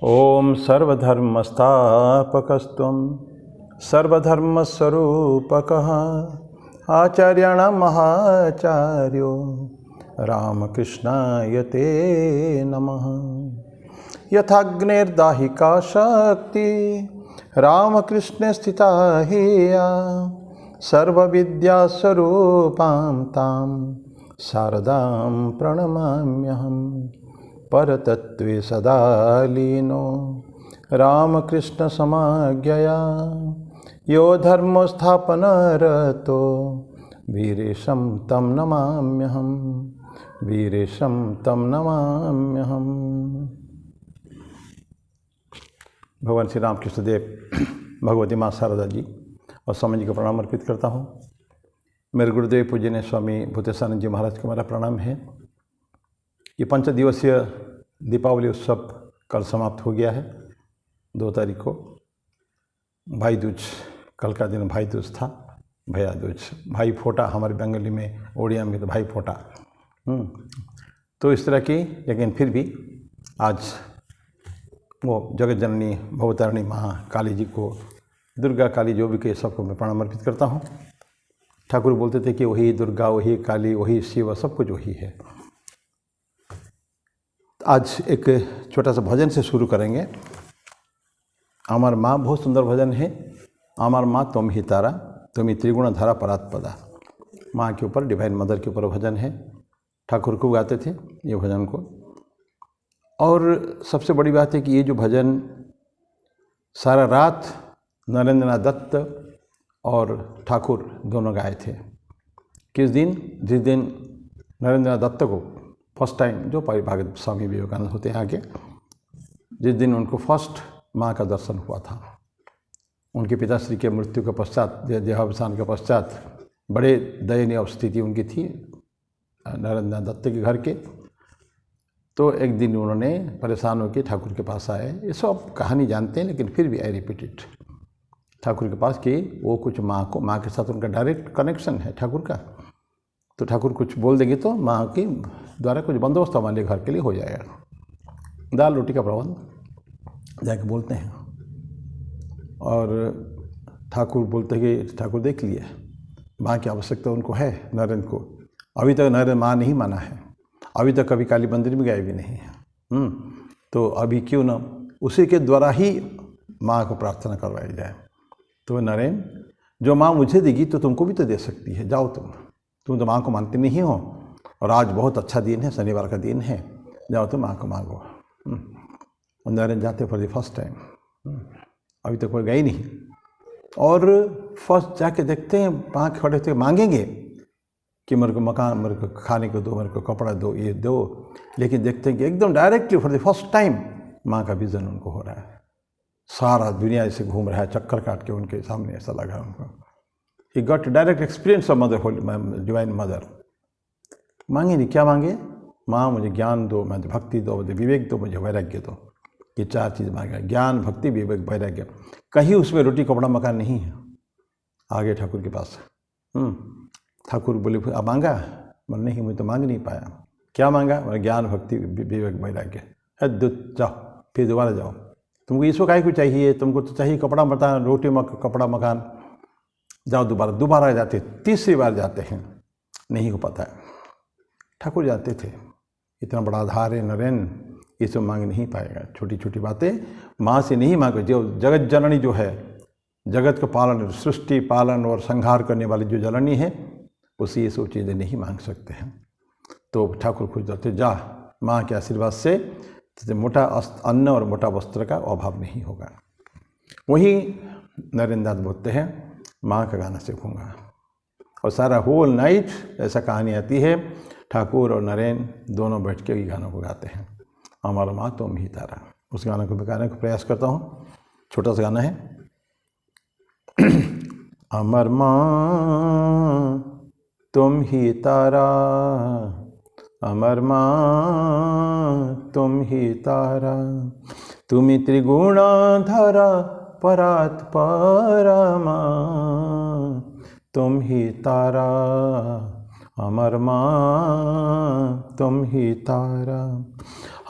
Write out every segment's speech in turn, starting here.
ओम सर्वधर्मस्थापकस्त्वं सर्वधर्मस्वरूपकः आचार्याणां महाचार्यो रामकृष्णाय ते नमः। यथाग्नेर्दाहिका शक्ति रामकृष्णे स्थिता हिया सर्वविद्यास्वरूपां तां शारदां प्रणमाम्यहम्। परतत्त्वे सदा लीनो रामकृष्णसमाज्ञया यो धर्मो स्थापनरतो वीरेशं तं नमाम्यहम्। वीरेशं तं नमाम्यहम्। भगवान श्री राम कृष्ण देव, भगवती माँ शारदा जी और स्वामी जी को प्रणाम अर्पित करता हूँ। मेरे गुरुदेव पूजनीय स्वामी भूतेशानंद जी महाराज को मेरा प्रणाम है। ये 5 दिवसीय दीपावली उत्सव कल समाप्त हो गया है। 2 तारीख को भाई दूज, कल का दिन भाई दूज था, भैया दूज, भाई फोटा हमारे बंगाली में, ओडिया में तो भाई फोटा। तो इस तरह की, लेकिन फिर भी आज वो जगत जननी भवतारिणी माँ काली जी को, दुर्गा काली जो भी कहे, सबको मैं प्रणाम अर्पित करता हूँ। ठाकुर बोलते थे कि वही दुर्गा, वही काली, वही शिव, सब कुछ वही है। आज एक छोटा सा भजन से शुरू करेंगे। अमर माँ, बहुत सुंदर भजन है। अमर माँ तुम ही तारा, तुम ही त्रिगुण धारा परात्पदा। माँ के ऊपर, डिवाइन मदर के ऊपर भजन है। ठाकुर को गाते थे ये भजन को। और सबसे बड़ी बात है कि ये जो भजन सारा रात नरेंद्रनाथ दत्त और ठाकुर दोनों गाए थे। किस दिन? जिस दिन नरेंद्रनाथ दत्त को फर्स्ट टाइम, जो परिभागत स्वामी विवेकानंद होते हैं आगे, जिस दिन उनको फर्स्ट माँ का दर्शन हुआ था। उनके पिताश्री के मृत्यु के पश्चात, देहावसान के पश्चात बड़े दयनीय स्थिति उनकी थी नरेंद्रनाथ दत्त के घर के। तो एक दिन उन्होंने परेशान होकर ठाकुर के पास आए। ये सब कहानी जानते हैं, लेकिन फिर भी आई रिपीट इट। ठाकुर के पास कि वो कुछ माँ के साथ उनका डायरेक्ट कनेक्शन है ठाकुर का। तो ठाकुर कुछ बोल देंगे तो माँ के द्वारा कुछ बंदोबस्त हमारे घर के लिए हो जाएगा, दाल रोटी का प्रबंध, जाके बोलते हैं। और ठाकुर बोलते हैं कि ठाकुर देख लिए, माँ की आवश्यकता उनको है, नरेंद्र को। अभी तक नरेंद्र माँ नहीं माना है, अभी तक कभी काली मंदिर में गए भी नहीं है। तो अभी क्यों ना उसी के द्वारा ही माँ को प्रार्थना करवाई जाए। तो नरेंद्र, जो माँ मुझे देगी तो तुमको भी तो दे सकती है, जाओ तुम तो माँ को मानते नहीं हो, और आज बहुत अच्छा दिन है, शनिवार का दिन है, जाओ तो माँ को मांगो। और नरेंद्र जाते फॉर द फर्स्ट टाइम, अभी तक कोई गई नहीं। और फर्स्ट जाके देखते हैं, माँ खड़े थे, मांगेंगे कि मेरे को मकान, मेरे को खाने को दो, मेरे को कपड़ा दो, ये दो। लेकिन देखते हैं कि एकदम directly for the first time माँ का विजन उनको हो रहा है। सारा दुनिया ऐसे घूम रहा है, चक्कर काट के उनके सामने, ऐसा लगा उनको। He got direct experience of mother, divine mother. मांगे नहीं, क्या मांगे? माँ मुझे ज्ञान दो, मुझे भक्ति दो, मुझे विवेक दो, मुझे वैराग्य दो। ये 4 चीज़ मांगे, ज्ञान, भक्ति, विवेक, वैराग्य। कहीं उसमें रोटी कपड़ा मकान नहीं है। आगे ठाकुर के पास ठाकुर बोले, अब मांगा? बोले नहीं, मैं तो मांग नहीं पाया। क्या मांगा? मैं ज्ञान, भक्ति, विवेक, वैराग्य। जाओ, फिर दोबारा जाओ। तुमको इसको काहे को चाहिए? तुमको तो चाहिए कपड़ा मकान, रोटी कपड़ा मकान। जाओ, दोबारा जाते, तीसरी बार जाते हैं, नहीं हो पाता है। ठाकुर जाते थे, इतना बड़ा आधार है नरेंद्र, ये सब मांग नहीं पाएगा। छोटी छोटी बातें माँ से नहीं मांगे। जो जगत जननी जो है, जगत का पालन, सृष्टि पालन और संहार करने वाली जो जननी है, उसी ये सब चीज़ें नहीं मांग सकते हैं। तो ठाकुर खुश जाते, जा माँ के आशीर्वाद से मोटा अन्न और मोटा वस्त्र का अभाव नहीं होगा। वहीं नरेंद्रनाथ बोलते हैं, माँ का गाना सीखूंगा। और सारा होल नाइट ऐसा कहानी आती है, ठाकुर और नरेंद्र दोनों बैठ के ये गानों को गाते हैं, अमर माँ तुम ही तारा। उस गाने को गाने का प्रयास करता हूँ। छोटा सा गाना है। अमर माँ तुम ही तारा, अमर माँ तुम ही तारा, तुम त्रिगुणाधारा परात्परमा, तुम ही तारा, अमर माँ तुम ही तारा।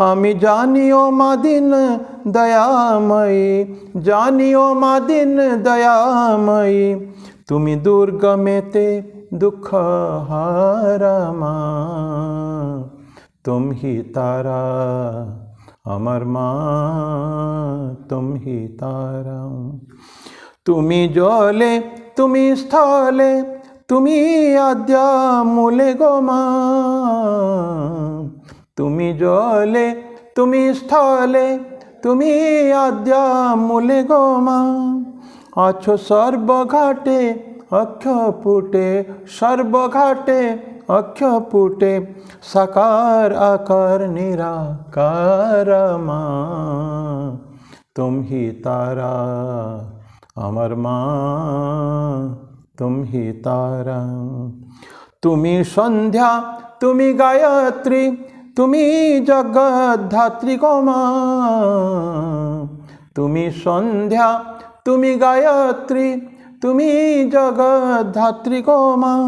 हामी जानियो मादिन दयामयी, जानियो मादिन दयामयी, तुमी दुर्गमेते दुःख हारा माँ, तुम ही तारा अमर माँ, तुम ही तारा। तुमी जले तुमी स्थले तुमी आद्या मूले गो माँ, तुमी जले तुमी स्थले तुमी आद्या मूले गो माँ। आछो सर्वघाटे अक्षपुटे, सर्वघाटे अक्षपुटे, साकार आकार निराकार माँ, तुम ही तारा अमर माँ, तुम ही तारा। तुमी संध्या तुमी गायत्री तुमी जगद्धात्री गो माँ, तुमी संध्या तुमी गायत्री तुमी जगद्धात्री गो माँ।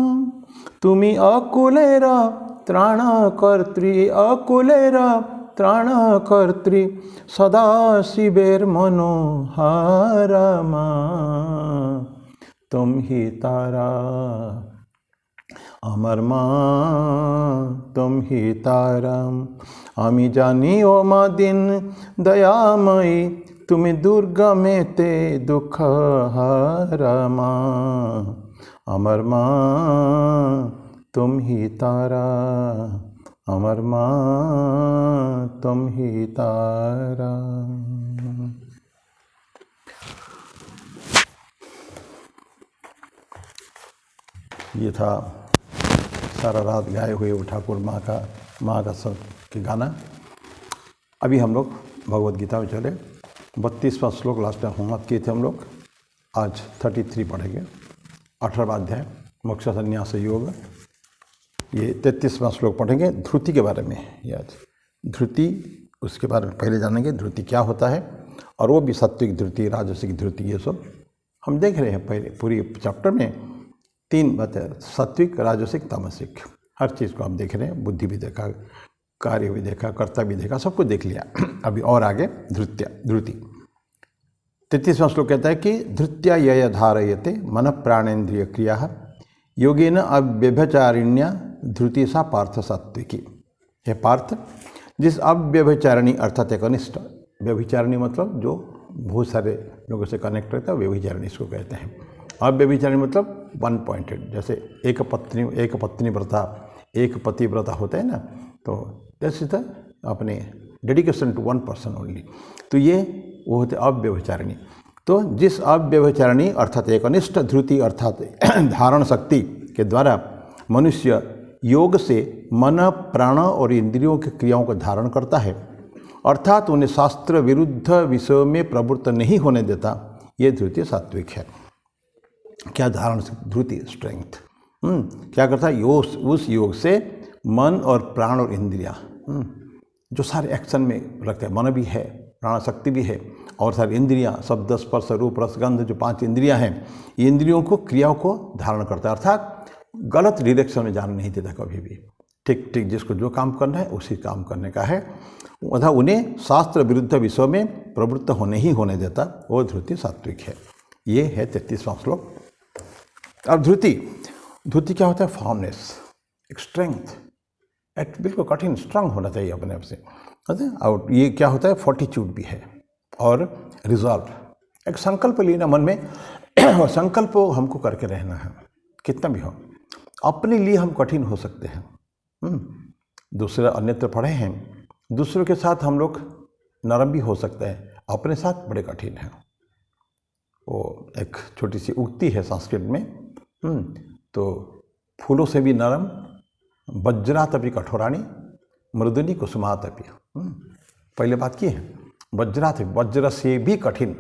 तुमी अकुलेर त्राणकर्त्री, अकुलेर त्राणकर्त्री, सदा शिवेर मनोहार माँ, तुम ही तारा अमर माँ, तुम ही तारा। आमी जानी ओ मादिन दयामयी, तुमी दुर्गमेते दुःख हारा माँ, अमर माँ, तुम ही तारा अमर माँ, तुम ही तारा। ये था सारा रात गाए हुए वो ठाकुर माँ का सब के गाना। अभी हम लोग भगवद गीता में चले। 32वां श्लोक लास्ट टाइम होमवर्क किए थे हम लोग, आज 33 पढ़ेंगे। 18वां अध्याय मोक्ष संन्यास योग, ये 33वां श्लोक पढ़ेंगे। ध्रुति के बारे में ये आज ध्रुति, उसके बारे में पहले जानेंगे ध्रुति क्या होता है, और वो भी सात्विक ध्रुति, राजसिक ध्रुति, ये सब हम देख रहे हैं। पहले पूरी चैप्टर में 3 बातें, सात्विक, राजसिक, तामसिक, हर चीज़ को हम देख रहे हैं। बुद्धि भी देखा, कार्य भी देखा, कर्ता भी देखा, सब कुछ देख लिया। अभी और आगे ध्रुति 33वां श्लोक कहता है कि धृत्या यय धारयते मन प्राणेन्द्रिय क्रिया योगेन अव्यभिचारिण्या धृति सा पार्थ सात्विकी। हे पार्थ, जिस अव्यभिचारिणी अर्थात एकनिष्ठ, व्यभिचारिणी मतलब जो बहुत सारे लोगों से कनेक्ट रहता है, व्यभिचारिणी इसको कहते हैं। अव्यभिचारिणी मतलब 1 पॉइंटेड, जैसे एक पत्नी व्रता, एक पति व्रता होता है ना, तो जैसे था अपने डेडिकेशन टू 1 पर्सन ओनली, तो ये वो होते अव्यभिचारिणी। तो जिस अव्यभिचारिणी अर्थात एकनिष्ठ धृति अर्थात धारण शक्ति के द्वारा मनुष्य योग से मन, प्राण और इंद्रियों की क्रियाओं को धारण करता है, अर्थात उन्हें शास्त्र विरुद्ध विषयों में प्रवृत्त नहीं होने देता, ये धृति सात्विक है। क्या धारण धृति? स्ट्रेंथ। क्या करता है? उस योग से मन और प्राण और इंद्रियां जो सारे एक्शन में रखते हैं, मन भी है, प्राण शक्ति भी है, और सारी इंद्रियां, शब्द, स्पर्श, रूप, रस, गंध, जो 5 इंद्रियां हैं, इंद्रियों को, क्रियाओं को धारण करता है, अर्थात गलत डायरेक्शन में जाने नहीं देता कभी भी। ठीक ठीक जिसको जो काम करना है उसी काम करने का है, अर्थात उन्हें शास्त्र विरुद्ध विषयों में प्रवृत्त ही होने देता, वो धृति सात्विक है। ये है 33वां श्लोक। अब धृति क्या होता है? फॉर्मनेस, एक स्ट्रेंथ, एक बिल्कुल कठिन स्ट्रांग होना चाहिए अपने आप से। और ये क्या होता है? फोर्टिट्यूड भी है, और रिजॉल्व, एक संकल्प लेना मन में, और संकल्प हमको करके रहना है, कितना भी हो। अपने लिए हम कठिन हो सकते हैं, दूसरे अन्यत्र पढ़े हैं, दूसरों के साथ हम लोग नरम भी हो सकते हैं, अपने साथ बड़े कठिन हैं। वो एक छोटी सी उक्ति है संस्कृत में, तो फूलों से भी नरम, वज्रात अपि कठोराणी, मृदुनी कुसुमात अपि। पहले बात की है, वज्रात, वज्र से भी कठिन।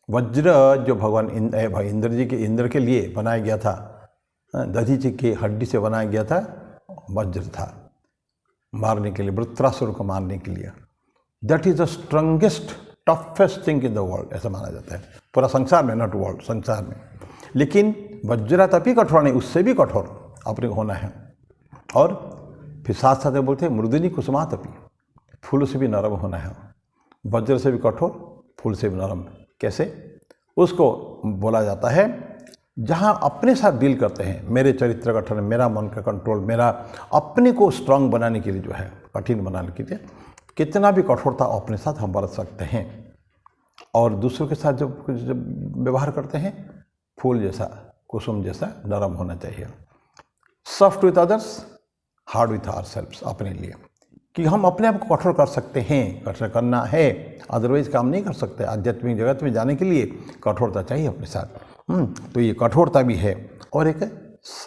वज्र जो भगवान इंद्र के लिए बनाया गया था, दधी जी की हड्डी से बनाया गया था, वज्र था मारने के लिए, वृत्रासुर को मारने के लिए। That is the strongest toughest thing in the world, ऐसा माना जाता है पूरा संसार में, नॉट वर्ल्ड, संसार में। लेकिन वज्रात अपि कठोर नहीं, उससे भी कठोर अपने होना है। और फिर साथ साथ बोलते हैं मृदुनी कुसुमात अपि, फूल से भी नरम होना है, वज्र से भी कठोर, फूल से भी नरम। कैसे? उसको बोला जाता है जहाँ अपने साथ डील करते हैं, मेरे चरित्र गठन, मेरा मन का कंट्रोल, मेरा अपने को स्ट्रांग बनाने के लिए जो है, कठिन बनाने के लिए कितना भी कठोरता अपने साथ हम बरत सकते हैं। और दूसरों के साथ जब व्यवहार करते हैं, फूल जैसा, कुसुम जैसा नरम होना चाहिए। Soft with others, hard with ourselves, अपने लिए, कि हम अपने आप को कठोर कर सकते हैं, कठोर करना है, अदरवाइज काम नहीं कर सकते। आध्यात्मिक जगत में जाने के लिए कठोरता चाहिए अपने साथ। तो ये कठोरता भी है, और एक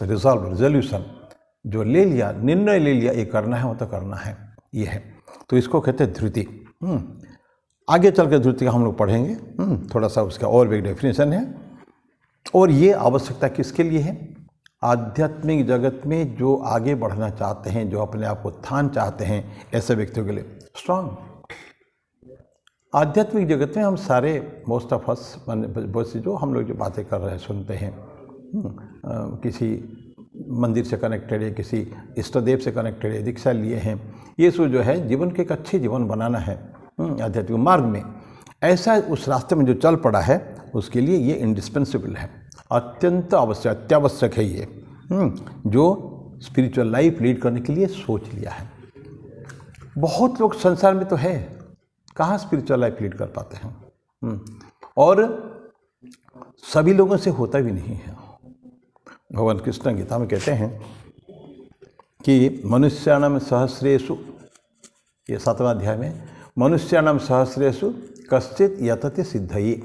रिजॉल्व, रिजोल्यूशन, जो ले लिया, निर्णय ले लिया, ये करना है, वो तो करना है, ये है। तो इसको कहते हैं धृति। आगे चल कर धृति का हम लोग पढ़ेंगे, थोड़ा सा उसका और भी डेफिनेशन है। और ये आवश्यकता किसके लिए है? आध्यात्मिक जगत में जो आगे बढ़ना चाहते हैं, जो अपने आप को उत्थान चाहते हैं, ऐसे व्यक्तियों के लिए स्ट्रांग। आध्यात्मिक जगत में हम सारे, मोस्ट ऑफ अस, बहुत सी जो हम लोग जो बातें कर रहे हैं, सुनते हैं, किसी मंदिर से कनेक्टेड है, किसी इष्ट देव से कनेक्टेड है, दीक्षा लिए हैं, ये सब जो है जीवन के एक अच्छे जीवन बनाना है आध्यात्मिक मार्ग में, ऐसा उस रास्ते में जो चल पड़ा है, उसके लिए ये इंडिस्पेंसिबल है, अत्यंत आवश्यक, अत्यावश्यक है ये, जो स्पिरिचुअल लाइफ लीड करने के लिए सोच लिया है। बहुत लोग संसार में तो है, कहाँ स्पिरिचुअल लाइफ लीड कर पाते हैं, और सभी लोगों से होता भी नहीं है। भगवान कृष्ण गीता में कहते हैं कि मनुष्याणाम सहस्रेषु, ये 7वां अध्याय में, मनुष्याणाम सहस्रेषु कश्चित् यतते सिद्धये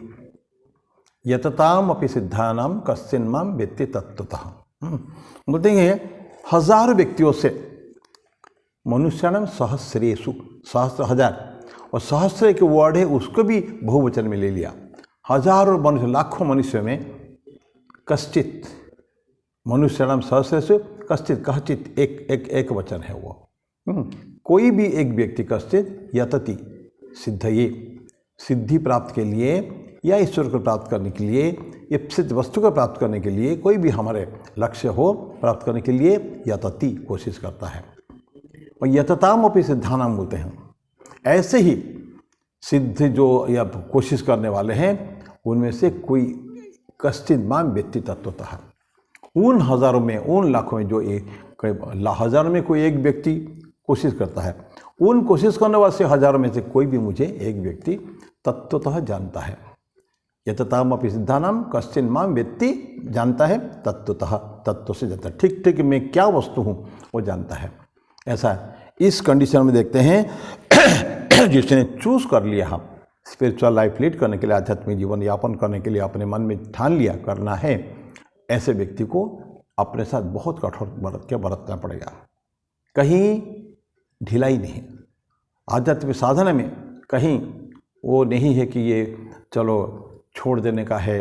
यतताम अपि सिद्धानाम कश्चिन् माम वेत्ति तत्त्वतः। बोलते हैं हजारों व्यक्तियों से, मनुष्याणाम सहस्रेषु, सहस्र हजार, और सहस्र के वर्ड है, उसको भी बहुवचन में ले लिया, हजारों मनुष्य, लाखों मनुष्य में, कश्चित, मनुष्याणाम सहस्रेषु कश्चित, कहचित, एक वचन है वो, कोई भी एक व्यक्ति, कश्चित यतति सिद्धये, सिद्धि प्राप्त के लिए या ईश्वर को प्राप्त करने के लिए, ये सिद्ध वस्तु को प्राप्त करने के लिए, कोई भी हमारे लक्ष्य हो प्राप्त करने के लिए यतति, कोशिश करता है। और यतताम अपि सिद्धानाम बोलते हैं, ऐसे ही सिद्ध जो या कोशिश करने वाले हैं, उनमें से कोई कश्चित् माम वेत्ति तत्त्वतः, उन हजारों में, उन लाखों में, जो एक हजारों में कोई एक व्यक्ति कोशिश करता है, उन कोशिश करने वाले से हजारों में से कोई भी मुझे एक व्यक्ति तत्वतः जानता है। यतताम अपि सिद्धानाम कश्चिन् माम वेत्ति, जानता है, तत्वतः, तत्व से जानता है, ठीक ठीक मैं क्या वस्तु हूँ वो जानता है। ऐसा इस कंडीशन में देखते हैं जिसने चूज कर लिया स्पिरिचुअल लाइफ लीड करने के लिए, आध्यात्मिक जीवन यापन करने के लिए, अपने मन में ठान लिया करना है, ऐसे व्यक्ति को अपने साथ बहुत कठोर बरतना पड़ेगा, कहीं ढिलाई नहीं। आध्यात्मिक साधना में कहीं वो नहीं है कि ये चलो छोड़ देने का है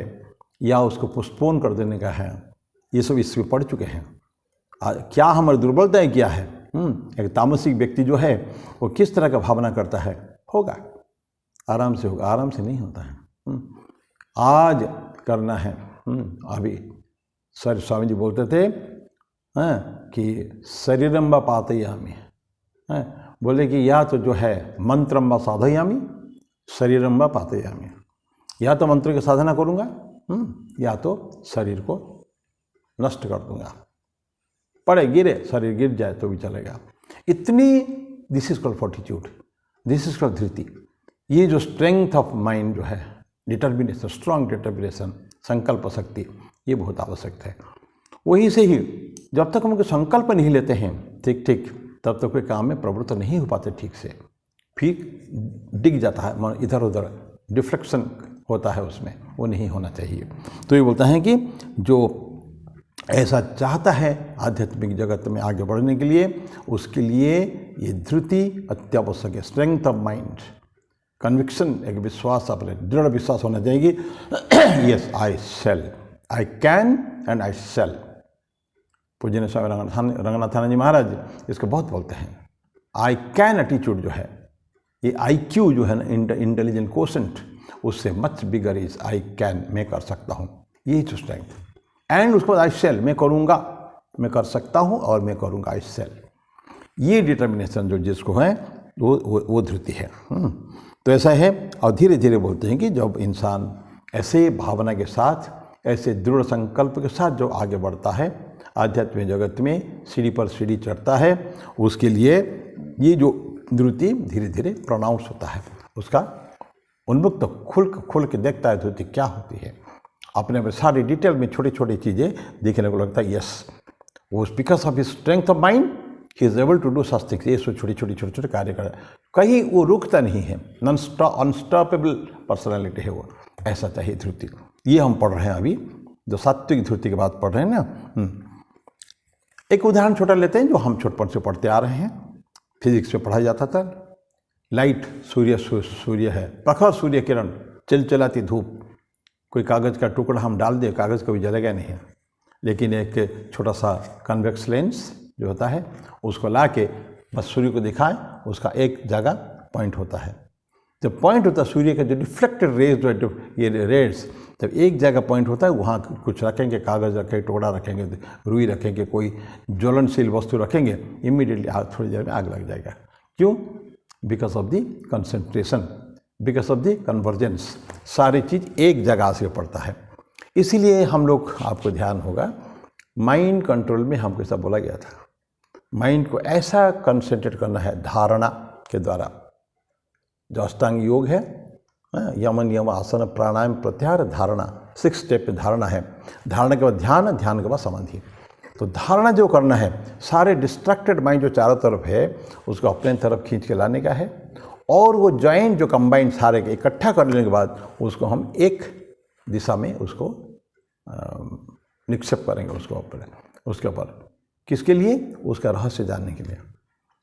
या उसको पोस्टपोन कर देने का है, ये सब इसमें पढ़ चुके हैं। क्या हमारी दुर्बलताएं क्या है? एक तामसिक व्यक्ति जो है वो किस तरह का भावना करता है, होगा, आराम से होगा, आराम से नहीं होता है। आज करना है। अभी सर स्वामी जी बोलते थे कि शरीरम व पातयामि, बोले कि या तो जो है मंत्रम व साधयामि, शरीरम व पातयामि, या तो मंत्र की साधना करूँगा या तो शरीर को नष्ट कर दूंगा, पड़े गिरे शरीर गिर जाए तो भी चलेगा। इतनी, this is called fortitude, this is called धृति। ये जो स्ट्रेंथ ऑफ माइंड जो है, डिटर्मिनेशन, स्ट्रांग डिटर्मिनेशन, संकल्प शक्ति, ये बहुत आवश्यक है। वहीं से ही जब तक हम उनके संकल्प नहीं लेते हैं ठीक ठीक, तब तक कोई काम में प्रवृत्त नहीं हो पाते ठीक से, फिर डिग जाता है मन, इधर उधर डिफ्लेक्शन होता है उसमें, वो नहीं होना चाहिए। तो ये बोलता है कि जो ऐसा चाहता है आध्यात्मिक जगत में आगे बढ़ने के लिए, उसके लिए ये धृति अत्यावश्यक है। स्ट्रेंथ ऑफ माइंड, कन्विक्शन, एक विश्वास, अपने दृढ़ विश्वास होना चाहिए। Yes I shall, I can and I shall. पूज्य स्वामी रंगनाथानंद जी महाराज इसको बहुत बोलते हैं। आई कैन एटीट्यूड जो है, ये IQ जो है ना, इंटेलिजेंट कोशेंट, उससे much bigger is I can, मैं कर सकता हूँ, यही तो स्ट्रेंथ। एंड उसके बाद आई शैल, मैं करूँगा, मैं कर सकता हूँ और मैं करूँगा, आई शैल। ये डिटर्मिनेशन जो जिसको है, वो धृति है। तो ऐसा है। और धीरे धीरे बोलते हैं कि जब इंसान ऐसे भावना के साथ, ऐसे दृढ़ संकल्प के साथ जो आगे बढ़ता है आध्यात्मिक जगत में, सीढ़ी पर सीढ़ी चढ़ता है, उसके लिए ये जो धृति धीरे धीरे प्रोनाउंस होता है, उसका उन्मुक्त खुल के देखता है धृति क्या होती है। अपने में सारी डिटेल में छोटी छोटी चीज़ें देखने को लगता है। यस, वो because of his strength of mind he is able to do such things. ये छोटे छोटे कार्य कर, कहीं वो रुकता नहीं है, अनस्टॉपेबल पर्सनैलिटी है वो। ऐसा चाहिए धृति। ये हम पढ़ रहे हैं अभी, जो सात्विक धृति की बात पढ़ रहे हैं ना। एक उदाहरण छोटा लेते हैं जो हम छोटपन से पढ़ते आ रहे हैं, फिजिक्स में पढ़ा जाता था। लाइट, सूर्य है, प्रखर सूर्य किरण, चिलचिलाती धूप। कोई कागज़ का टुकड़ा हम डाल दें, कागज़ कभी जलेगा नहीं है, लेकिन एक छोटा सा कन्वेक्स लेंस जो होता है उसको ला के बस सूर्य को दिखाएं, उसका एक जगह पॉइंट होता है। जब पॉइंट होता है सूर्य का जो रिफ्लेक्टेड रेज, जो ये रेड्स, जब एक जगह पॉइंट होता है वहाँ कुछ रखेंगे, कागज़ रखेंगे, टुकड़ा रखेंगे, रुई रखेंगे, कोई ज्वलनशील वस्तु रखेंगे, इमीडिएटली आग थोड़ी देर में आग लग जाएगा। क्यों? Because of the concentration, because of the convergence. सारी चीज़ एक जगह से पड़ता है। इसीलिए हम लोग, आपको ध्यान होगा, माइंड कंट्रोल में हमको ऐसा बोला गया था, माइंड को ऐसा कंसंट्रेट करना है धारणा के द्वारा। जो अष्टांग योग है, यमन नियम आसन प्राणायाम प्रत्याहार धारणा, 6 स्टेप पे धारणा है। धारणा के बाद ध्यान, ध्यान के बाद समाधि। तो धारणा जो करना है, सारे डिस्ट्रैक्टेड माइंड जो चारों तरफ है उसको अपने तरफ खींच के लाने का है, और वो जॉइंट जो कंबाइंड सारे के इकट्ठा कर लेने के बाद उसको हम एक दिशा में उसको निक्षेप करेंगे, उसके ऊपर। किसके लिए? उसका रहस्य जानने के लिए,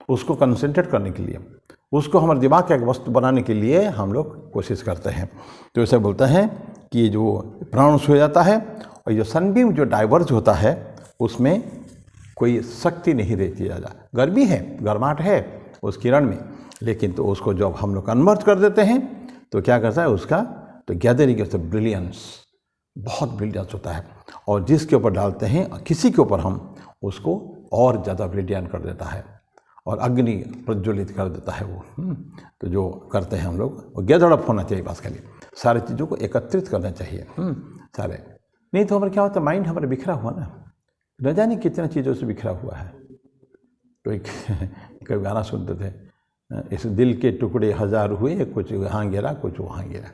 उसको कंसंट्रेट करने के लिए, उसको हमारे दिमाग का एक वस्तु बनाने के लिए हम लोग कोशिश करते हैं। तो ऐसा बोलते हैं कि ये जो प्राणांश हो जाता है, और ये सनबीम जो डाइवर्ज होता है उसमें कोई शक्ति नहीं रहती ज़्यादा। गर्मी है, गर्माहट है उस किरण में, लेकिन तो उसको जब हम लोग कन्वर्ट कर देते हैं तो क्या करता है उसका, तो गैदरिंग ऑफ द ब्रिलियंस, बहुत ब्रिलियंस होता है। और जिसके ऊपर डालते हैं किसी के ऊपर, हम उसको और ज़्यादा ब्रिलियंट कर देता है और अग्नि प्रज्वलित कर देता है वो। तो जो करते हैं हम लोग, वो गैदर अप होना चाहिए बस, खाली सारी चीज़ों को एकत्रित करना चाहिए सारे। नहीं तो हमारा क्या होता है, माइंड हमारा बिखरा हुआ न जाने कितने चीज़ों से बिखरा हुआ है। तो एक गाना सुनते थे, इस दिल के टुकड़े 1000 हुए, कुछ यहाँ गिरा कुछ वहाँ गिरा।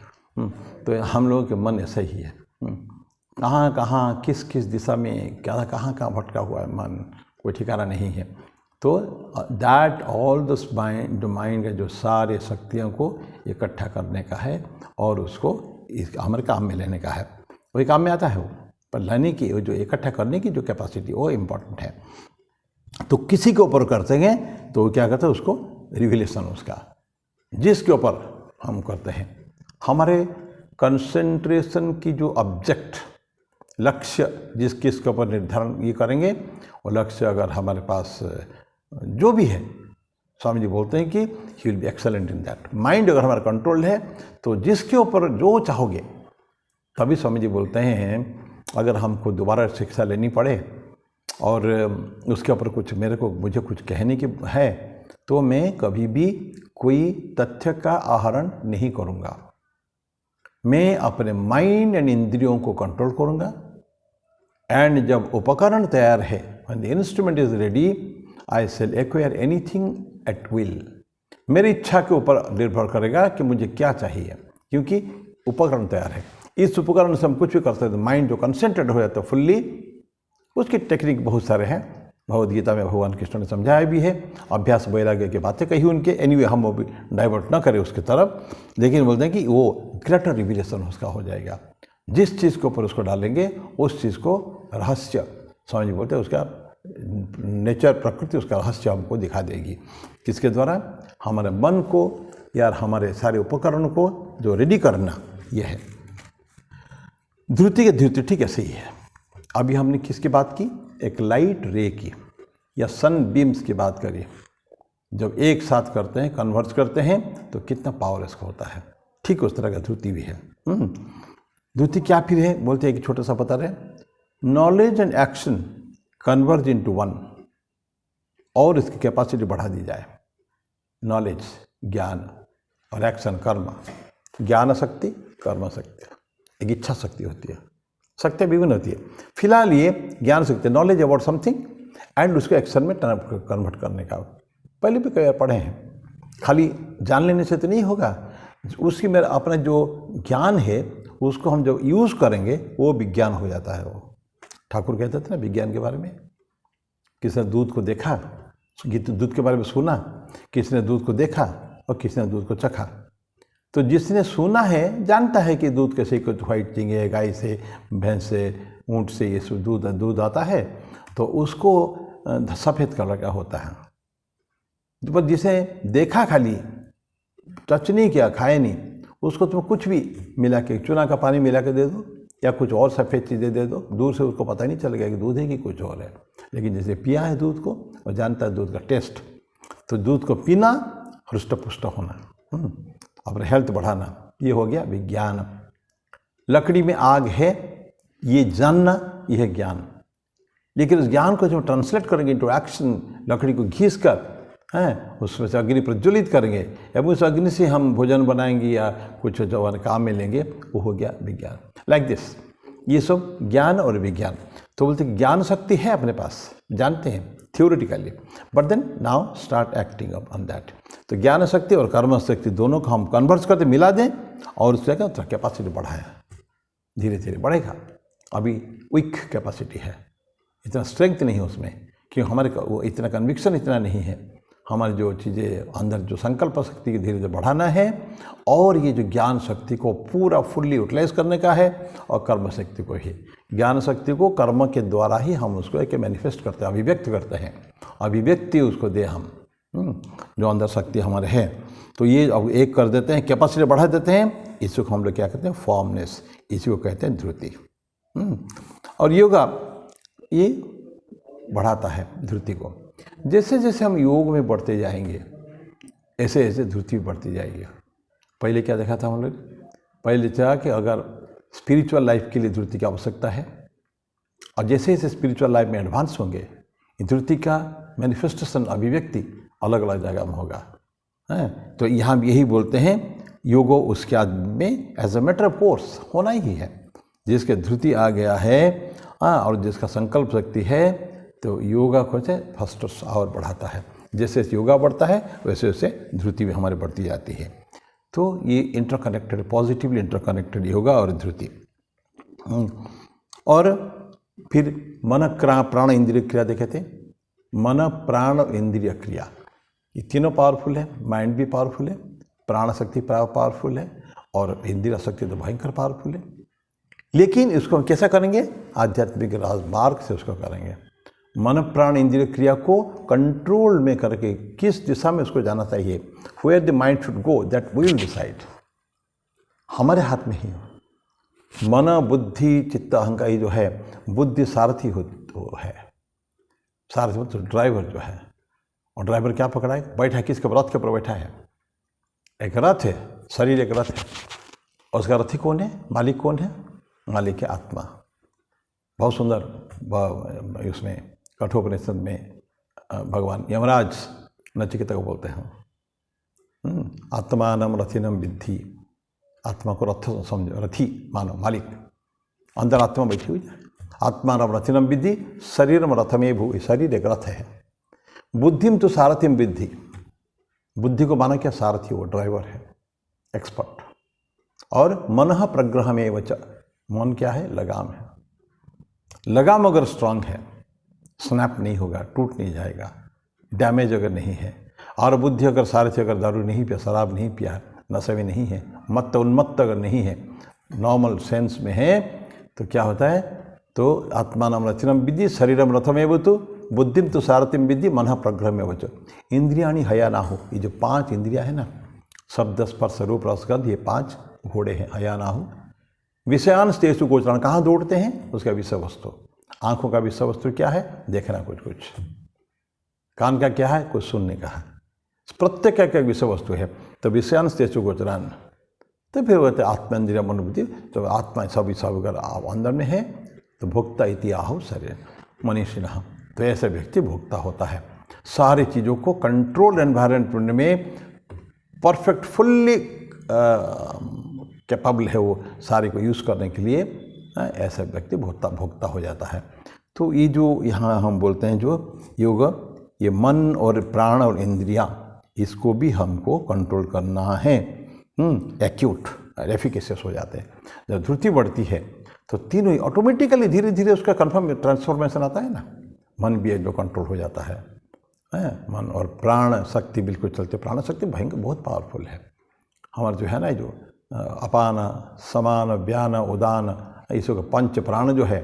तो हम लोगों के मन ऐसा ही है, कहाँ कहाँ किस किस दिशा में क्या कहाँ भटका हुआ है मन, कोई ठिकाना नहीं है। तो दैट ऑल द माइंड के जो सारे शक्तियों को इकट्ठा करने का है और उसको हमारे काम में लेने का है। वही काम में आता है वो, पर लेने की जो इकट्ठा करने की जो कैपेसिटी वो इम्पोर्टेंट है। तो किसी के ऊपर करते हैं तो क्या करते हैं, उसको रिविलेशन, उसका जिसके ऊपर हम करते हैं, हमारे कंसंट्रेशन की जो ऑब्जेक्ट, लक्ष्य जिसके ऊपर निर्धारण ये करेंगे, और लक्ष्य अगर हमारे पास जो भी है, स्वामी जी बोलते हैं कि he will be excellent in that. Mind अगर हमारा कंट्रोल है तो जिसके ऊपर जो चाहोगे, तभी स्वामी जी बोलते हैं अगर हमको दोबारा शिक्षा लेनी पड़े और उसके ऊपर कुछ मुझे कुछ कहने की है, तो मैं कभी भी कोई तथ्य का आहरण नहीं करूँगा। मैं अपने माइंड एंड इंद्रियों को कंट्रोल करूँगा, एंड जब उपकरण तैयार है, when the instrument is ready, I shall acquire anything at will. मेरी इच्छा के ऊपर निर्भर करेगा कि मुझे क्या चाहिए, क्योंकि उपकरण तैयार है। इस उपकरण से हम कुछ भी कर सकते हैं। माइंड जो कंसंट्रेट हो जाता है फुल्ली, उसकी टेक्निक बहुत सारे हैं, भगवद गीता में भगवान कृष्ण ने समझाया भी है, अभ्यास वैराग्य की बातें कही उनके। एनीवे हम वो भी डाइवर्ट ना करें उसकी तरफ, लेकिन बोलते हैं कि वो ग्रेटर रिविलेशन उसका हो जाएगा। जिस चीज़ के ऊपर उसको डालेंगे उस चीज़ को रहस्य, स्वामी जी बोलते हैं, उसका नेचर, प्रकृति, उसका रहस्य हमको दिखा देगी। किसके द्वारा? हमारे मन को या हमारे सारे उपकरण को जो रेडी करना, यह है धृति के धृति। ठीक ऐसे ही है। अभी हमने किसकी बात की? एक लाइट रे की या सन बीम्स की बात करी। जब एक साथ करते हैं, कन्वर्ज करते हैं, तो कितना पावर इसका होता है। ठीक उस तरह का धृति भी है। धृति क्या फिर है? बोलते हैं कि छोटा सा बता रहे, knowledge and action converge into one, और इसकी कैपेसिटी बढ़ा दी जाए। नॉलेज ज्ञान, और एक्शन कर्म। ज्ञान शक्ति, कर्म शक्ति, एक इच्छा शक्ति होती है। शक्ति विभिन्न होती है। फिलहाल ये ज्ञान शक्ति, नॉलेज अबाउट समथिंग एंड उसको एक्शन में कन्वर्ट करने का। पहले भी कई बार पढ़े हैं। खाली जान लेने से तो नहीं होगा, उसकी मेरा अपना जो ज्ञान है उसको हम जो यूज़ करेंगे वो विज्ञान हो जाता है। वो ठाकुर कहते थे ना विज्ञान के बारे में, किसने दूध को देखा, दूध के बारे में सुना, किसने दूध को देखा और किसने दूध को चखा। तो जिसने सुना है जानता है कि दूध कैसे, कुछ व्हाइट चिंगे, गाय से, भैंस से, ऊँट से ये सब दूध आता है, तो उसको सफ़ेद कलर का होता है। तो जिसे देखा, खाली टच नहीं किया, खाए नहीं, उसको तुम कुछ भी मिला के, चूना का पानी मिला के दे दो या कुछ और सफ़ेद चीज़ें दे दो, दूर से उसको पता नहीं चलेगा कि दूध है कि कुछ और है। लेकिन जैसे पिया है दूध को और जानता है दूध का टेस्ट, तो दूध को पीना, हृष्ट पुष्ट होना, अपने हेल्थ बढ़ाना, ये हो गया विज्ञान। लकड़ी में आग है, ये जानना, यह है ज्ञान। लेकिन उस ज्ञान को जब ट्रांसलेट करेंगे इंटू एक्शन, लकड़ी को घीस कर हैं उसमें से अग्नि प्रज्वलित करेंगे, या उस अग्नि से हम भोजन बनाएंगे या कुछ जो काम में लेंगे, वो हो गया विज्ञान। लाइक दिस, ये सब ज्ञान और विज्ञान। तो बोलते ज्ञान शक्ति है अपने पास, जानते हैं theoretically, but then now start acting up on that. तो ज्ञान शक्ति और कर्म शक्ति दोनों को हम कन्वर्ट करते, मिला दें और उससे क्या कैपेसिटी बढ़ाएं, धीरे धीरे बढ़ेगा। अभी वीक कैपेसिटी है, इतना स्ट्रेंथ नहीं है उसमें, क्योंकि हमारे वो इतना कन्विक्शन इतना नहीं है। हमारी जो चीज़ें अंदर जो संकल्प शक्ति धीरे धीरे बढ़ाना है, और ये जो ज्ञान शक्ति को पूरा फुल्ली यूटिलाइज करने का है, और कर्म शक्ति को ही, ज्ञान शक्ति को कर्म के द्वारा ही हम उसको एक मैनिफेस्ट करते हैं, अभिव्यक्त करते हैं, अभिव्यक्ति उसको दे हम, जो अंदर शक्ति हमारे है। तो ये अब एक कर देते हैं, कैपेसिटी बढ़ा देते हैं, इसी को हम लोग क्या कहते हैं, फॉर्मनेस, इसी को कहते हैं धृति। और योगा ये बढ़ाता है धृति को। जैसे जैसे हम योग में बढ़ते जाएंगे, ऐसे ऐसे धृति बढ़ती जाएगी। पहले क्या देखा था हम लोग, पहले चाहा कि अगर स्पिरिचुअल लाइफ के लिए धृति की आवश्यकता है, और जैसे जैसे स्पिरिचुअल लाइफ में एडवांस होंगे, धृति का मैनिफेस्टेशन, अभिव्यक्ति अलग अलग जगह में होगा। तो यहाँ यही बोलते हैं, योगो उसके आदमी में as a matter of course होना ही है। जिसके धृति आ गया है और जिसका संकल्प शक्ति है, तो योगा को से फर्स्ट और बढ़ाता है। जैसे योगा बढ़ता है वैसे वैसे धृति भी हमारे बढ़ती जाती है। तो ये इंटरकनेक्टेड, पॉजिटिवली इंटरकनेक्टेड योगा और धृति। और फिर मन प्राण इंद्रिय क्रिया देखे थे, मन प्राण इंद्रिय क्रिया, ये तीनों पावरफुल है। माइंड भी पावरफुल है, प्राण शक्ति पावरफुल है, और इंद्रिय शक्ति तो भयंकर पावरफुल है। लेकिन इसको हम कैसा करेंगे, आध्यात्मिक मार्ग से उसको करेंगे। मन प्राण इंद्रिय क्रिया को कंट्रोल में करके किस दिशा में उसको जाना चाहिए, where the mind should go, that we will decide. हमारे हाथ में ही मन बुद्धि चित्त अहंकार जो है, बुद्धि सारथी है, सारथी मतलब ड्राइवर जो है। और ड्राइवर क्या पकड़ा है, बैठा है, किसके रथ के ऊपर बैठा है, एक रथ है, शरीर एक रथ है, और उसका रथी कौन है, मालिक कौन है, मालिक है आत्मा। बहुत सुंदर उसमें कठोपनिषद में भगवान यमराज नचिकेता को बोलते हैं, आत्मानम रथिनम विद्धि, आत्मा को रथ समझो, रथी मानो, मालिक। अंदर आत्मा बैठी हुई है, आत्मानम रथिनम विद्धि, शरीरम रथमे भू, शरीर एक रथ है। बुद्धिम तो सारथिम विद्धि, बुद्धि को माना क्या, सारथी, वो ड्राइवर है, एक्सपर्ट। और मनः प्रग्रह में वच, मन क्या है, लगाम है। लगाम अगर स्ट्रांग है, स्नैप नहीं होगा, टूट नहीं जाएगा, डैमेज अगर नहीं है। और बुद्धि अगर सारथी, अगर दारू नहीं पिया, शराब नहीं पिया, नशे में नहीं है, मत्त उन्मत्त अगर नहीं है, नॉर्मल सेंस में है, तो क्या होता है, तो आत्मानम रथिनम विद्धि, शरीरम रथमेव तु, बुद्धिम तो सारथिम विद्धि, मनः प्रग्रह में वच। इंद्रियाणि हया ना हो, ये जो 5 इंद्रियां है ना, शब्द स्पर्श रूप रस गंध, ये 5 घोड़े हैं, हया ना हो। विषयान तेसु गोचरण, कहाँ दौड़ते हैं, उसका विषय वस्तु। आँखों का विषय वस्तु क्या है, देखना कुछ कुछ। कान का क्या है, कुछ सुनने का है। प्रत्येक का क्या विषय वस्तु है, तो विषयान तेसु गोचरण। तो फिर कहते आत्मेन्द्रिय मनोबुद्धि, तो आत्मा सब अगर अंदर में है, तो भोक्ता इति आहु शरीर मनीषिणः, तो ऐसे व्यक्ति भोक्ता होता है। सारी चीज़ों को कंट्रोल एनवायरनमेंट में परफेक्ट फुल्ली कैपेबल है वो सारे को यूज़ करने के लिए, ऐसा व्यक्ति भोक्ता हो जाता है। तो ये जो यहाँ हम बोलते हैं जो योग, ये मन और प्राण और इंद्रियाँ, इसको भी हमको कंट्रोल करना है। एक्यूट एफिकेसियस हो जाते हैं। जब धृति बढ़ती है तो तीनों ऑटोमेटिकली धीरे धीरे उसका कन्फर्म ट्रांसफॉर्मेशन आता है ना। मन भी जो कंट्रोल हो जाता है, मन और प्राण शक्ति बिल्कुल चलते। प्राण शक्ति भयंकर बहुत पावरफुल है। हमारा जो है ना, जो अपान समान व्यान उदान, इसको पंच प्राण जो है,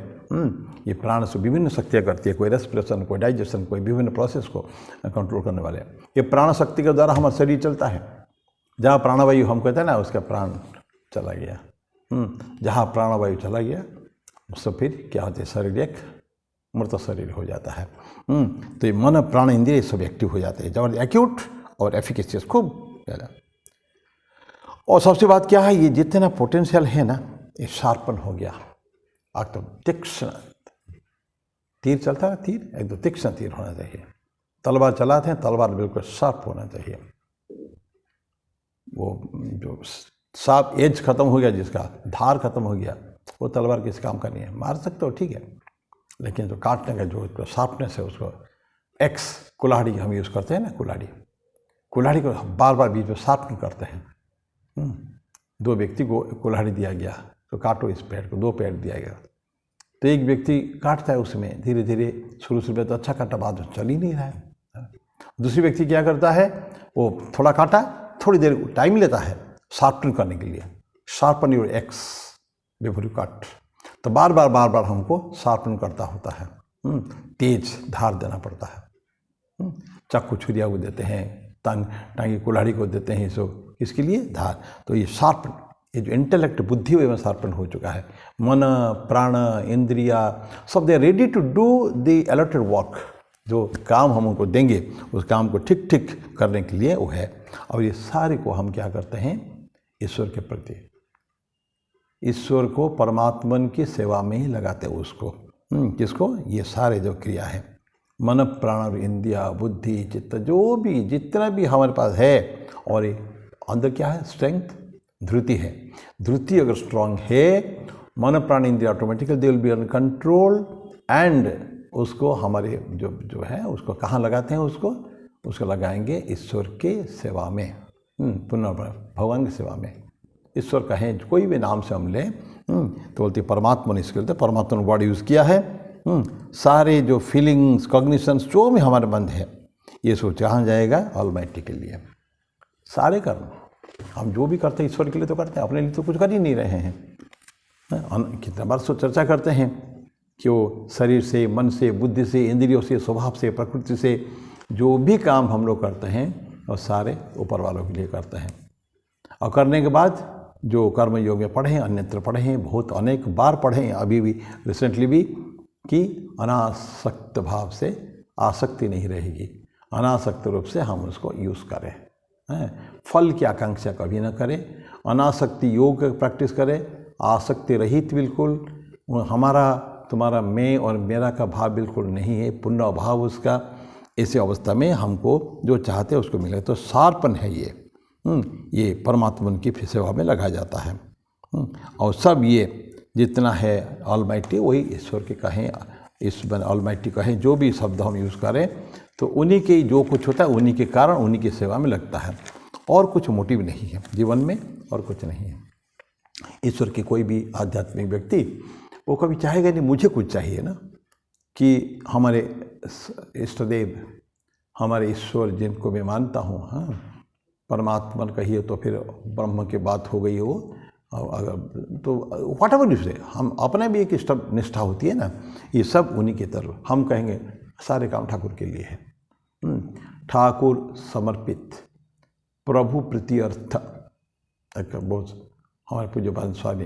ये प्राण से विभिन्न शक्तियाँ करती है। कोई रेस्पिरेशन, कोई डाइजेशन, कोई विभिन्न प्रोसेस को कंट्रोल करने वाले। ये प्राण शक्ति के द्वारा हमारा शरीर चलता है। जहाँ प्राणवायु हम कहते हैं ना, उसका प्राण चला गया। जहाँ प्राणवायु चला गया उससे फिर क्या होता है, शरीर एक मृत शरीर हो जाता है। तो ये मन प्राण इंद्रिय सब एक्टिव हो जाते हैं, जब एक्यूट और एफिकेसियस खूब ज़्यादा। और सबसे बात क्या है, ये जितना पोटेंशियल है ना, ये शार्पन हो गया। एकदम तीक्ष्ण तीर चलता है, तीर एकदम तीक्ष्ण तीर होना चाहिए। तलवार चलाते हैं, तलवार बिल्कुल शार्प होना चाहिए। वो जो शार्प एज खत्म हो गया, जिसका धार खत्म हो गया, वो तलवार किस काम का नहीं है। मार सकते हो ठीक है, लेकिन जो काटने का जो शार्पनेस है, उसको एक्स कुल्हाड़ी हम यूज़ करते हैं ना, कुल्हाड़ी को बार बार बीच में शार्पन करते हैं। दो व्यक्ति को कुल्हाड़ी दिया गया तो काटो इस पेड़ को, दो पेड़ दिया गया तो एक व्यक्ति काटता है, उसमें धीरे धीरे शुरू में तो अच्छा काटा, बाद में चल ही नहीं रहा है। दूसरी व्यक्ति क्या करता है, वो थोड़ा काटा, थोड़ी देर टाइम लेता है शार्पन करने के लिए। Sharpen your x before you cut. तो बार बार हमको शार्पन करता होता है, तेज धार देना पड़ता है। चाकू छुरिया को देते हैं, टांगी कुल्हाड़ी को देते हैं, सब इसके लिए धार। तो ये शार्पन, ये जो इंटेलेक्ट बुद्धि में शार्पन हो चुका है। मन प्राण इंद्रिया सब they ready to do the allotted work. जो काम हम उनको देंगे उस काम को ठीक ठीक करने के लिए वो है। और ये सारे को हम क्या करते हैं, ईश्वर के प्रति, ईश्वर को परमात्मन की सेवा में ही लगाते हैं उसको। किसको, ये सारे जो क्रिया है, मन प्राण और इंद्रिया बुद्धि चित्त, जो भी जितना भी हमारे पास है। और ये अंदर क्या है, स्ट्रेंथ, धृति है। धृति अगर स्ट्रांग है, मन प्राण इंद्रिया automatically they will be under control. And उसको हमारे जो है उसको कहाँ लगाते हैं, उसको लगाएंगे ईश्वर के सेवा में, पुनः भगवान की सेवा में। ईश्वर कहें कोई भी नाम से हम लें तो बोलते परमात्मा ने इसके लिए परमात्मा ने वर्ड यूज़ किया है। सारे जो फीलिंग्स कॉग्निशंस जो भी हमारे बंद है, ये सोच कहाँ जाएगा, ऑलमाइटी के लिए। सारे कर्म हम जो भी करते हैं ईश्वर के लिए तो करते हैं, अपने लिए तो कुछ कर ही नहीं रहे हैं। कितना बार चर्चा करते हैं कि वो शरीर से, मन से, बुद्धि से, इंद्रियों से, स्वभाव से, प्रकृति से जो भी काम हम लोग करते हैं और सारे ऊपर वालों के लिए करते हैं। और करने के बाद जो कर्म योग में पढ़े हैं, अन्यत्र पढ़े हैं, बहुत अनेक बार पढ़े हैं, अभी भी रिसेंटली भी, कि अनासक्त भाव से आसक्ति नहीं रहेगी। अनासक्त रूप से हम उसको यूज़ करें, फल की आकांक्षा कभी ना करें। अनासक्ति योग प्रैक्टिस करें, आसक्ति रहित बिल्कुल। हमारा तुम्हारा मैं और मेरा का भाव बिल्कुल नहीं है, पुण्य भाव उसका। ऐसी अवस्था में हमको जो चाहते हैं उसको मिले। तो शार्पन है ये परमात्मा की सेवा में लगाया जाता है। और सब ये जितना है ऑलमाइटी, वही ईश्वर के कहें, ईश्वर ऑलमाइटी कहें, जो भी शब्द हम यूज़ करें तो उन्हीं के जो कुछ होता है उन्हीं के कारण उन्हीं की सेवा में लगता है। और कुछ मोटिव नहीं है जीवन में, और कुछ नहीं है। ईश्वर की कोई भी आध्यात्मिक व्यक्ति वो कभी चाहेगा नहीं मुझे कुछ चाहिए ना, कि हमारे इष्टदेव, हमारे ईश्वर जिनको मैं मानता हूँ, परमात्मा कहिए तो फिर ब्रह्म की बात हो गई हो, अगर तो व्हाट एवर यू से, हम अपने भी एक इष्ट निष्ठा होती है ना, ये सब उन्हीं की तरफ। हम कहेंगे सारे काम ठाकुर के लिए है, ठाकुर समर्पित, प्रभु प्रीति अर्थ। बहुत हमारे पूज्य पाद स्वामी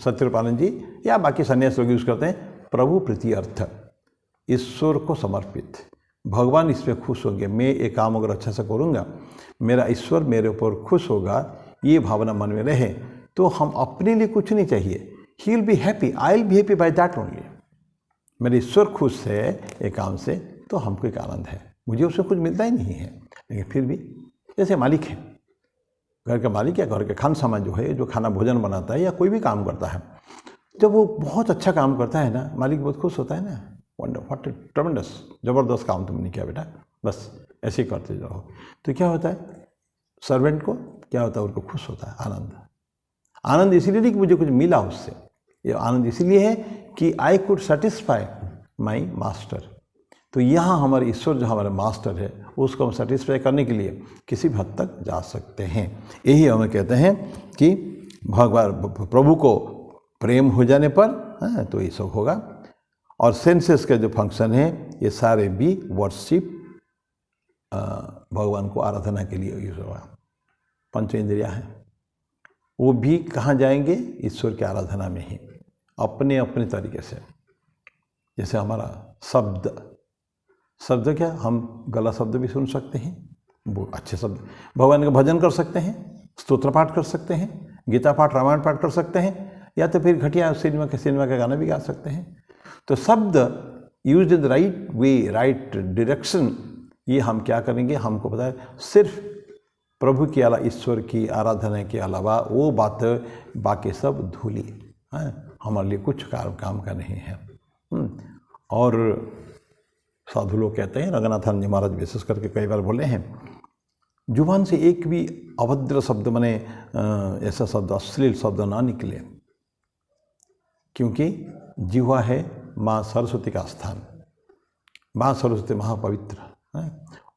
सत्यपालन जी या बाकी सन्यास लोग यूज़ करते हैं, प्रभु प्रीति अर्थ, ईश्वर को समर्पित। भगवान इसमें खुश होंगे, मैं ये काम अगर अच्छा से करूँगा, मेरा ईश्वर मेरे ऊपर खुश होगा, ये भावना मन में रहे तो हम अपने लिए कुछ नहीं चाहिए। He will be happy, I will be happy by that only. मेरे ईश्वर खुश है एक काम से तो हमको एक आनंद है। मुझे उससे कुछ मिलता ही नहीं है, लेकिन फिर भी जैसे मालिक है, घर का मालिक या घर के खान सामान जो है, जो खाना भोजन बनाता है या कोई भी काम करता है, जब वो बहुत अच्छा काम करता है ना, मालिक बहुत खुश होता है ना। व्हाट ट्रेमेंडस, ज़बरदस्त काम तुमने किया बेटा, बस ऐसे ही करते जाओ। तो क्या होता है, सर्वेंट को क्या होता है, उनको खुश होता है, आनंद इसलिए नहीं कि मुझे कुछ मिला उससे, ये आनंद इसलिए है कि I could satisfy my master. तो यहाँ हमारे ईश्वर जो हमारे मास्टर है, उसको हम सेटिस्फाई करने के लिए किसी भी हद तक जा सकते हैं। यही हमें कहते हैं कि भगवान प्रभु को प्रेम हो जाने पर तो ये सब होगा। और सेंसेस का जो फंक्शन है, ये सारे भी वर्शिप, भगवान को आराधना के लिए यूज होगा। पंच इंद्रियाँ हैं, वो भी कहाँ जाएंगे, ईश्वर की आराधना में ही, अपने अपने तरीके से। जैसे हमारा शब्द क्या, हम गलत शब्द भी सुन सकते हैं, वो अच्छे शब्द, भगवान का भजन कर सकते हैं, स्तोत्र पाठ कर सकते हैं, गीता पाठ, रामायण पाठ कर सकते हैं, या तो फिर घटिया सिनेमा का गाना भी गा सकते हैं। तो शब्द use in the right way, right direction, ये हम क्या करेंगे, हमको पता है, सिर्फ प्रभु की अलावा, ईश्वर की आराधना के अलावा वो बात, बाकी सब धूली है, हमारे लिए कुछ काम का नहीं है। और साधु लोग कहते हैं, रंगनाथन जी महाराज विशेष करके कई बार बोले हैं, जुबान से एक भी अभद्र शब्द, माने ऐसा शब्द, अश्लील शब्द ना निकले, क्योंकि जिह्वा है माँ सरस्वती का स्थान। माँ सरस्वती महापवित्र है,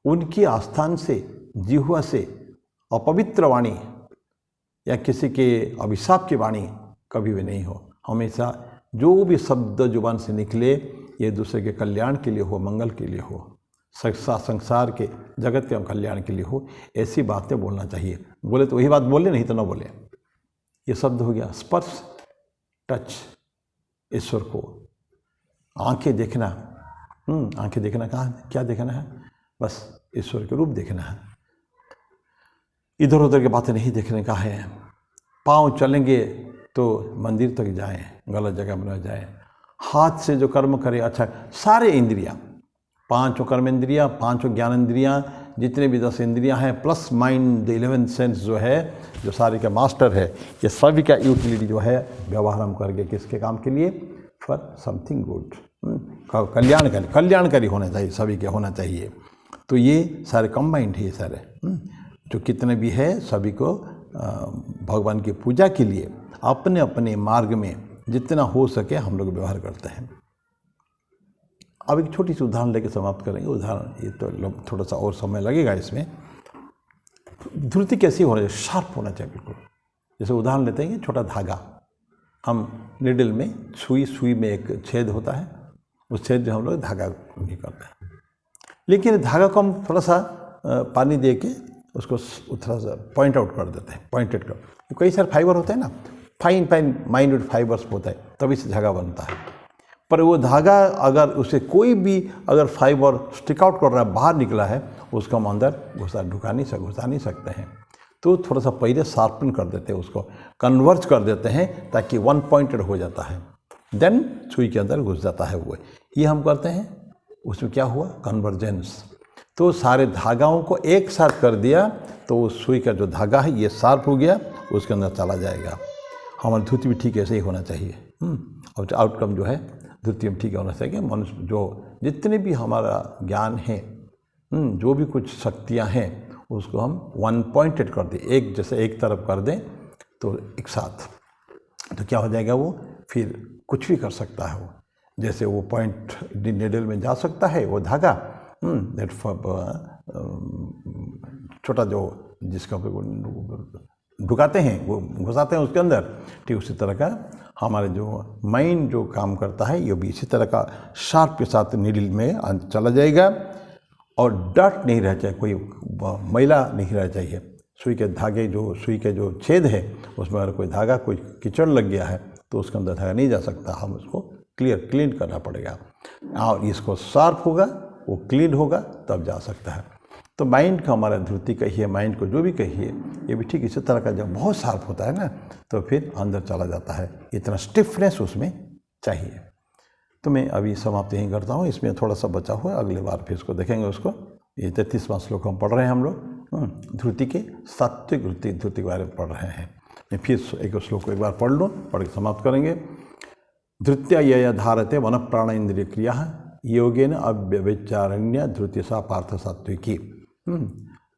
उनकी आस्थान से, जिह्वा से अपवित्र वाणी या किसी के अभिशाप की वाणी कभी भी नहीं हो। हमेशा जो भी शब्द जुबान से निकले, ये दूसरे के कल्याण के लिए हो, मंगल के लिए हो, संसार के, जगत के कल्याण के लिए हो, ऐसी बातें बोलना चाहिए। बोले तो वही बात बोले, नहीं तो ना बोले। ये शब्द हो गया स्पर्श, टच, ईश्वर को। आंखें देखना, आंखें देखना कहाँ, क्या देखना है, बस ईश्वर के रूप देखना है, इधर उधर की बातें नहीं देखने का है। पाँव चलेंगे तो मंदिर तक जाएं, गलत जगह में न जाएं। हाथ से जो कर्म करे, अच्छा, सारे इंद्रियां, पांचों कर्म इंद्रियां, पांचों ज्ञान इंद्रियां, जितने भी 10 इंद्रियां हैं, plus mind, the 11th sense जो है, जो सारे का मास्टर है, ये सभी का यूटिलिटी जो है व्यवहार हम करके किसके काम के लिए, फॉर समथिंग गुड, कल्याणकारी होना चाहिए, सभी के होना चाहिए। तो ये सारे कंबाइंड है, ये सारे जो कितने भी है, सभी को भगवान की पूजा के लिए अपने अपने मार्ग में जितना हो सके हम लोग व्यवहार करते हैं। अब एक छोटी सी उदाहरण लेके समाप्त करेंगे। उदाहरण ये तो थोड़ा सा और समय लगेगा इसमें। धुर्ती कैसी होना चाहिए, शार्प होना चाहिए बिल्कुल। जैसे उदाहरण लेते हैं कि छोटा धागा, हम निडल में सुई में एक छेद होता है, उस छेद में हम लोग धागा निकालते हैं, लेकिन धागा को हम थोड़ा सा पानी दे के उसको थोड़ा सा पॉइंट आउट कर देते हैं, पॉइंटेड कर। कई सारे फाइबर होते हैं ना, फाइन माइन्यूट फाइबर्स होता है, तभी से धागा बनता है। पर वो धागा अगर उसे कोई भी अगर फाइबर स्टिक आउट कर रहा है, बाहर निकला है, उसको हम अंदर घुसा नहीं सकते हैं। तो थोड़ा सा पहले शार्पन कर देते हैं, उसको कन्वर्ज कर देते हैं, ताकि वन पॉइंटेड हो जाता है, देन सुई के अंदर घुस जाता है वो। ये हम करते हैं, उसमें क्या हुआ, कन्वर्जेंस। तो सारे धागाओं को एक साथ कर दिया, तो उस सुई का जो धागा है ये शार्प हो गया, उसके अंदर चला जाएगा। हमारी धुति भी ठीक ऐसे ही होना चाहिए। और आउटकम जो है धुति में ठीक होना चाहिए। मनुष्य जो जितने भी हमारा ज्ञान है, जो भी कुछ शक्तियाँ हैं, उसको हम वन पॉइंटेड कर दें, एक जैसे एक तरफ कर दें, तो एक साथ, तो क्या हो जाएगा, वो फिर कुछ भी कर सकता है। वो जैसे वो पॉइंट निडल में जा सकता है, वो धागा दैट छोटा जो जिसका ढुकाते हैं, वो घुसाते हैं उसके अंदर, ठीक उसी तरह का हमारे जो माइंड जो काम करता है, ये भी इसी तरह का शार्प के साथ नीडल में चला जाएगा। और डट नहीं रह चाहिए, कोई मैला नहीं रह चाहिए। सुई के धागे जो सुई के जो छेद है, उसमें अगर कोई धागा, कोई कीचड़ लग गया है, तो उसके अंदर धागा नहीं जा सकता, हम उसको क्लीन करना पड़ेगा। और इसको शार्प होगा, वो क्लीन होगा, तब जा सकता है। तो माइंड का हमारा धुति कहिए, माइंड को जो भी कहिए, ये भी ठीक इसी तरह का जब बहुत शार्प होता है ना, तो फिर अंदर चला जाता है। इतना स्टिफनेस उसमें चाहिए। तो मैं अभी समाप्त यहीं करता हूँ। इसमें थोड़ा सा बचा हुआ है, अगली बार फिर इसको देखेंगे उसको। ये 33वां श्लोक हम पढ़ रहे हैं हम लोग। धृति के सात्विक धृति के बारे में पढ़ रहे हैं। मैं फिर एक श्लोक को एक बार पढ़ लूँ, पढ़ के समाप्त करेंगे। धृत्या यया धारते वन प्राण इंद्रिय क्रिया योगेन अव्यभिचारण्य धृति सा पार्थ सात्विकी।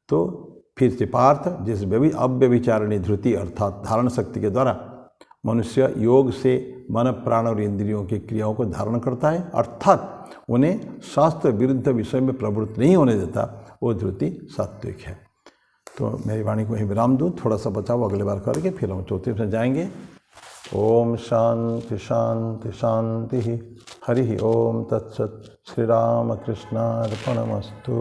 तो फिर से पार्थ, जिस अव्यभिचारणी धृति अर्थात धारण शक्ति के द्वारा मनुष्य योग से मन प्राण और इंद्रियों की क्रियाओं को धारण करता है, अर्थात उन्हें शास्त्र विरुद्ध विषय में प्रवृत्त नहीं होने देता, वो धृति सात्विक है। तो मेरी वाणी को ही विराम दूँ, थोड़ा सा बचाव अगले बार करके फिर हम चौथे में जाएंगे। ओम शांति शांति शांति। हरि ओम तत्सत। श्री राम कृष्णार्पणमस्तु।